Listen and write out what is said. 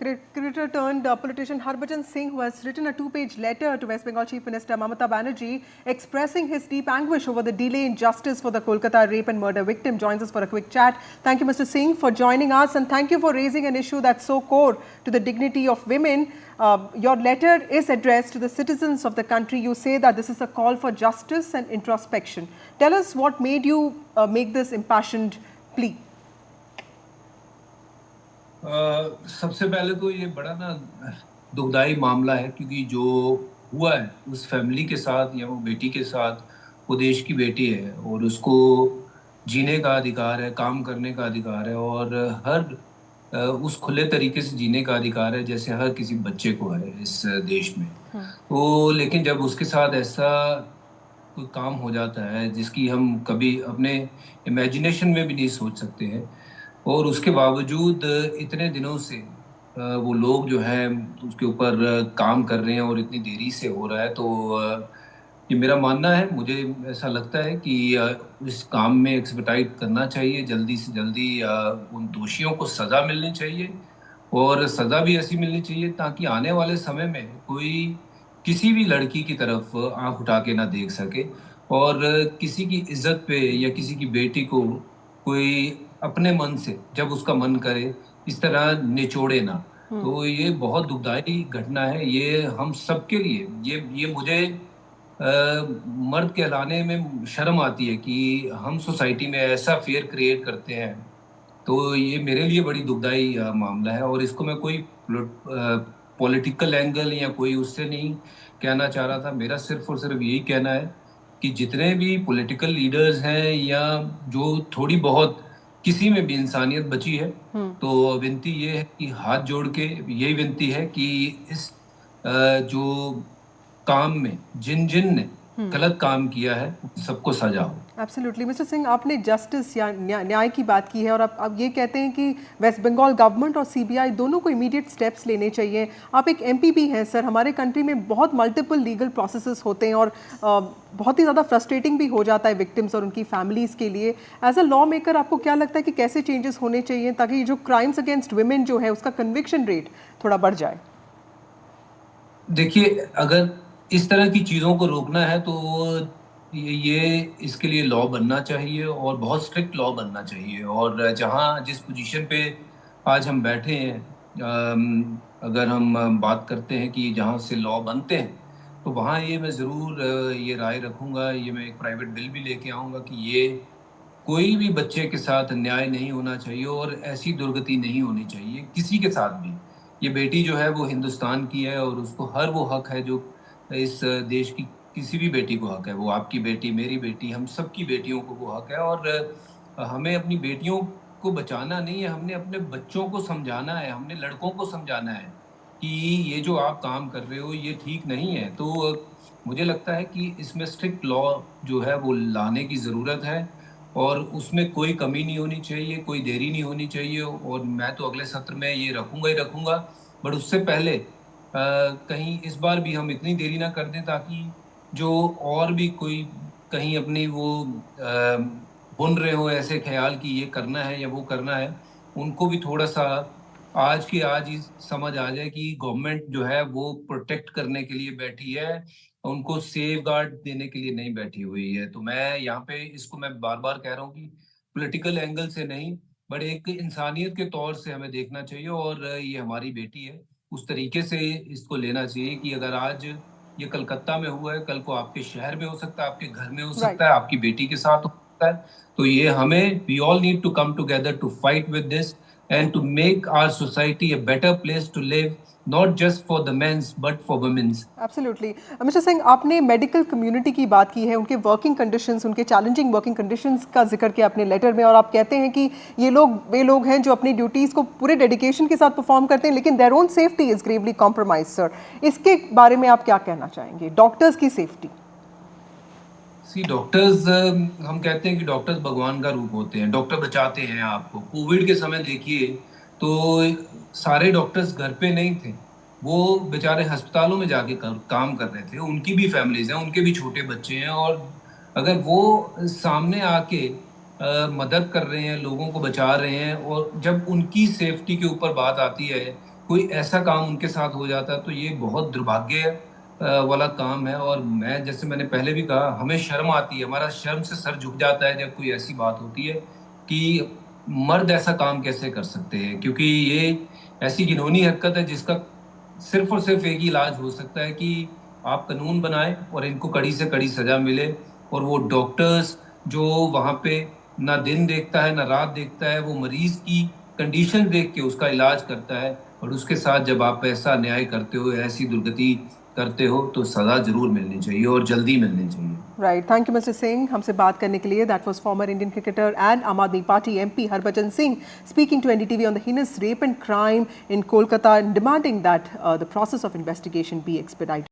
cricketer turned politician Harbhajan Singh, who has written a two-page letter to West Bengal Chief Minister Mamata Banerjee expressing his deep anguish over the delay in justice for the Kolkata rape and murder victim, joins us for a quick chat. Thank you, Mr. Singh, for joining us, and thank you for raising an issue that's so core to the dignity of women. Your letter is addressed to the citizens of the country. You say that this is a call for justice and introspection. Tell us what made you make this impassioned plea. सबसे पहले तो ये बड़ा ना दुखदाई मामला है, क्योंकि जो हुआ है उस फैमिली के साथ या वो बेटी के साथ, वो देश की बेटी है और उसको जीने का अधिकार है, काम करने का अधिकार है और हर उस खुले तरीके से जीने का अधिकार है जैसे हर किसी बच्चे को है इस देश में। तो लेकिन जब उसके साथ ऐसा कोई काम हो जाता है जिसकी हम कभी अपने इमेजिनेशन में भी नहीं सोच सकते हैं, और उसके बावजूद इतने दिनों से वो लोग जो हैं उसके ऊपर काम कर रहे हैं और इतनी देरी से हो रहा है, तो ये मेरा मानना है, मुझे ऐसा लगता है कि इस काम में एक्सपेडाइट करना चाहिए, जल्दी से जल्दी उन दोषियों को सज़ा मिलनी चाहिए और सज़ा भी ऐसी मिलनी चाहिए ताकि आने वाले समय में कोई किसी भी लड़की की तरफ आँख उठा के ना देख सके और किसी की इज़्ज़त पे या किसी की बेटी को कोई अपने मन से जब उसका मन करे इस तरह निचोड़े ना। तो ये बहुत दुखदाई घटना है, ये हम सबके लिए, ये मुझे मर्द कहलाने में शर्म आती है कि हम सोसाइटी में ऐसा फियर क्रिएट करते हैं। तो ये मेरे लिए बड़ी दुखदाई मामला है और इसको मैं कोई पॉलिटिकल एंगल या कोई उससे नहीं कहना चाह रहा था। मेरा सिर्फ और सिर्फ यही कहना है कि जितने भी पॉलिटिकल लीडर्स हैं या जो थोड़ी बहुत किसी में भी इंसानियत बची है, तो विनती ये है कि हाथ जोड़ के यही विनती है कि इस जो काम में जिन जिन ने गलत काम किया है सबको सजा हो। एब्सोल्युटली मिस्टर सिंह, आपने जस्टिस या न्याय की बात की है और आप ये कहते हैं कि वेस्ट बंगाल गवर्नमेंट और सीबीआई दोनों को इमीडिएट स्टेप्स लेने चाहिए। आप एक एमपी भी हैं सर, हमारे कंट्री में बहुत मल्टीपल लीगल प्रोसेसेस होते हैं और बहुत ही ज़्यादा फ्रस्ट्रेटिंग भी हो जाता है विक्टिम्स और उनकी फैमिलीज़ के लिए। एज अ लॉ मेकर आपको क्या लगता है कि कैसे चेंजेस होने चाहिए ताकि जो क्राइम्स अगेंस्ट वुमेन जो है उसका कन्विक्शन रेट थोड़ा बढ़ जाए? देखिए, अगर इस तरह की चीज़ों को रोकना है तो ये इसके लिए लॉ बनना चाहिए और बहुत स्ट्रिक्ट लॉ बनना चाहिए। और जहाँ जिस पोजीशन पे आज हम बैठे हैं, अगर हम बात करते हैं कि जहाँ से लॉ बनते हैं, तो वहाँ ये मैं ज़रूर ये राय रखूँगा, ये मैं एक प्राइवेट बिल भी लेके आऊँगा कि ये कोई भी बच्चे के साथ अन्याय नहीं होना चाहिए और ऐसी दुर्गति नहीं होनी चाहिए किसी के साथ भी। ये बेटी जो है वो हिंदुस्तान की है और उसको हर वो हक है जो इस देश की किसी भी बेटी को हक है। वो आपकी बेटी, मेरी बेटी, हम सबकी बेटियों को वो हक है और हमें अपनी बेटियों को बचाना नहीं है, हमने अपने बच्चों को समझाना है, हमने लड़कों को समझाना है कि ये जो आप काम कर रहे हो ये ठीक नहीं है। तो मुझे लगता है कि इसमें स्ट्रिक्ट लॉ जो है वो लाने की ज़रूरत है और उसमें कोई कमी नहीं होनी चाहिए, कोई देरी नहीं होनी चाहिए और मैं तो अगले सत्र में ये रखूँगा ही रखूँगा। बट उससे पहले कहीं इस बार भी हम इतनी देरी ना कर दें ताकि जो और भी कोई कहीं अपनी वो बुन रहे हो ऐसे ख़्याल कि ये करना है या वो करना है, उनको भी थोड़ा-सा आज के आज ही समझ आ जाए कि गवर्नमेंट जो है वो प्रोटेक्ट करने के लिए बैठी है, उनको सेफगार्ड देने के लिए नहीं बैठी हुई है। तो मैं यहाँ पे इसको मैं बार-बार कह रहा हूँ कि पॉलिटिकल एंगल से नहीं, बट एक इंसानियत के तौर से हमें देखना चाहिए और ये हमारी बेटी है, उस तरीके से इसको लेना चाहिए कि अगर आज ये कलकत्ता में हुआ है, कल को आपके शहर में हो सकता है, आपके घर में हो राइट। सकता है, आपकी बेटी के साथ हो सकता है। तो ये हमें we all need to come together to fight with this and to make our society a better place to live, not just for the men's but for women's. Absolutely mister Singh, आपने मेडिकल कम्युनिटी की बात की है, उनके working conditions, उनके challenging working conditions का जिक्र किया अपने लेटर में और आप कहते हैं कि ये लोग वे लोग हैं जो अपनी ड्यूटीज़ को पूरे डेडिकेशन के साथ परफॉर्म करते हैं लेकिन their own safety is Gravely compromise. Sir, इसके बारे में आप क्या कहना चाहेंगे, डॉक्टर्स की सेफ्टी? डॉक्टर्स, हम कहते हैं कि डॉक्टर्स भगवान का रूप होते हैं, डॉक्टर बचाते हैं आपको। कोविड के समय देखिए तो सारे डॉक्टर्स घर पे नहीं थे, वो बेचारे अस्पतालों में जाके काम कर रहे थे, उनकी भी फैमिलीज हैं, उनके भी छोटे बच्चे हैं और अगर वो सामने आके मदद कर रहे हैं, लोगों को बचा रहे हैं और जब उनकी सेफ्टी के ऊपर बात आती है कोई ऐसा काम उनके साथ हो जाता है तो ये बहुत दुर्भाग्य वाला काम है। और मैं, जैसे मैंने पहले भी कहा, हमें शर्म आती है, हमारा शर्म से सर झुक जाता है जब कोई ऐसी बात होती है कि मर्द ऐसा काम कैसे कर सकते हैं, क्योंकि ये ऐसी घिनौनी हरकत है जिसका सिर्फ और सिर्फ एक ही इलाज हो सकता है कि आप कानून बनाएं और इनको कड़ी से कड़ी सजा मिले। और वो डॉक्टर्स जो वहां पे ना दिन देखता है ना रात देखता है, वो मरीज की कंडीशन देख के उसका इलाज करता है, और उसके साथ जब आप ऐसा अन्याय करते हो, ऐसी दुर्गति करते हो, तो सजा जरूर मिलनी चाहिए और जल्दी मिलनी चाहिए। Right. Thank you, Mr. Singh. हमसे बात करने के लिए. That was former Indian cricketer and Aam Aadmi Party MP Harbhajan Singh speaking to NDTV on the heinous rape and crime in Kolkata and demanding that the process of investigation be expedited.